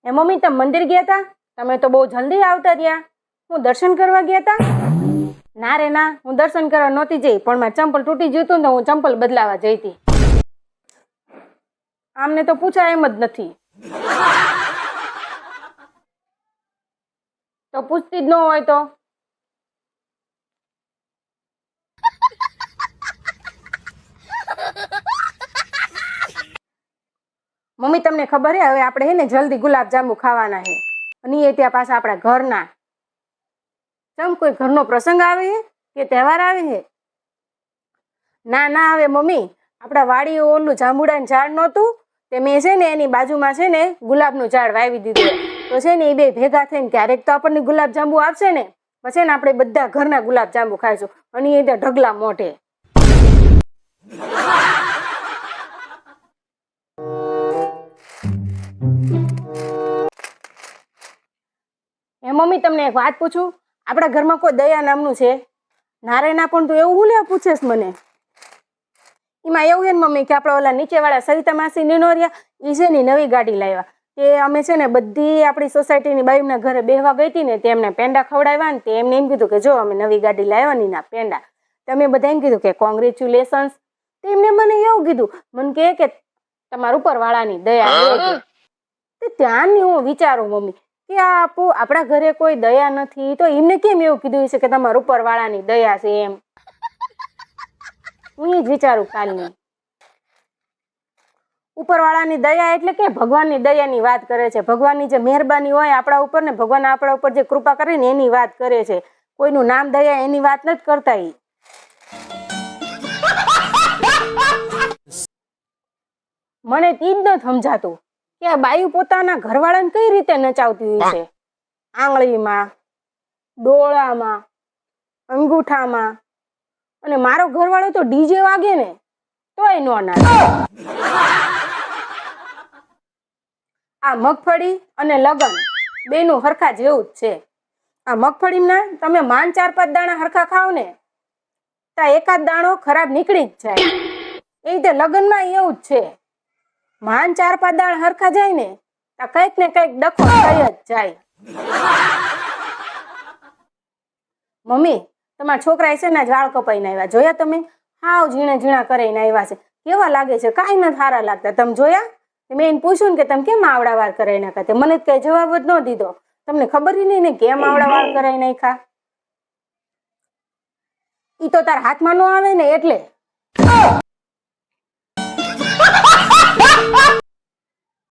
એ mummy તમે મંદિર ગયા હતા? તમે તો બહુ જલ્દી આવતા રહ્યા. હું દર્શન કરવા ગયા હતા? ના રે ના, હું દર્શન કરવા નહોતી જઈ, પણ મારું ચંપલ તૂટી ગયું હતું ને હું ચંપલ બદલાવા જઈ હતી. આમને તો પૂછાય એમ જ નથી. તો પૂછતી જ ન હોય તો. મમ્મી તમને ખબર હે હવે આપણે હે ને જલ્દી ગુલાબ જાંબુ ખાવાના છે, અને એ ત્યાં પાછા આપણા ઘરના. ચમ કોઈ ઘરનો પ્રસંગ આવે છે કે તહેવાર આવે છે? ના ના આવે મમ્મી, આપણા વાડીએ ઓલું જાંબુડાનું ઝાડ નહોતું તે મેં છે ને એની બાજુમાં છે ને ગુલાબનું ઝાડ વાવી દીધું. તો છે ને એ બે ભેગા થઈને ક્યારેક તો આપણને ગુલાબ જાંબુ આપશે ને, પછી ને આપણે બધા ઘરના ગુલાબ જાંબુ ખાઈશું, અને એ ત્યાં ઢગલા મોઢે. એ મમ્મી તમને એક વાત પૂછું, આપણા ઘરમાં કોઈ દયા નામનું છે? નારે ના, પણ તું એવું હું લે પૂછેશ મને? એમાં એવું છે ને મમ્મી કે આપણે ઓલા નીચેવાળા સવિતા માસી નિનોરિયા એ છે ને નવી ગાડી લાવ્યા. તે અમે છે ને બધી આપણી સોસાયટીની બાયુના ઘરે બેહવા ગઈ હતી ને, તે એમને પેંડા ખવડાવ્યા ને, તે એમને એમ કીધું કે જો અમે નવી ગાડી લાવ્યા ના પેંડા. તમે બધા એમ કીધું કે કોંગ્રેચ્યુલેશન્સ. તેમને મને એવું કીધું, મને કે તમારા ઉપરવાળાની દયા. ત્યાંની હું વિચારું મમ્મી કે આપણા ઘરે કોઈ દયા નથી, તો એમને કેમ એવું કીધું છે કે તમારા ઉપરવાળાની દયા છે એમ? હું એ જ વિચારું કાલની. ઉપરવાળાની દયા એટલે કે ભગવાનની દયાની વાત કરે છે. ભગવાનની જે મહેરબાની હોય આપણા ઉપર ને, ભગવાન આપણા ઉપર જે કૃપા કરે ને એની વાત કરે છે. કોઈનું નામ દયા એની વાત નથી કરતા. મને ઈ જ નથી સમજાતું કે આ બાયુ પોતાના ઘરવાળાને કઈ રીતે નચાવતી હોય છે. આંગળીમાં, ડોળામાં, અંગૂઠામાં, અને મારો ઘરવાળો તો ડીજે વાગે ને તોય નો નાચે. આ મગફળી અને લગન બેનું હરખા જેવું જ છે. આ મગફળીના તમે માંડ 4-5 દાણા હરખા ખાવ ને તો એકાદ દાણો ખરાબ નીકળી જ જાય. એ રીતે લગનમાં એવું જ છે. માંડ 4-5 દાણા હરખા જાય ને તો કંઈક ને કંઈક ડખો થઈ જ જાય. મમ્મી, તમારા છોકરા છે ને વાળ કપાઈને આવ્યા, જોયા તમે? હાવ ઝીણા ઝીણા કરીને આવ્યા છે. કેવા લાગે છે? કાંઈ નથી સારા લાગતા. તમે જોયા? મેં એને પૂછ્યું ને કે તમે કેમ આવડા વાળ કરાવી નાખ્યા? મને કઈ જવાબ જ ન દીધો. તમને ખબર નહીં ને કેમ આવડા વાળ કરાવી નાખ્યા? ઈ તો તારા હાથમાં ન આવે ને એટલે.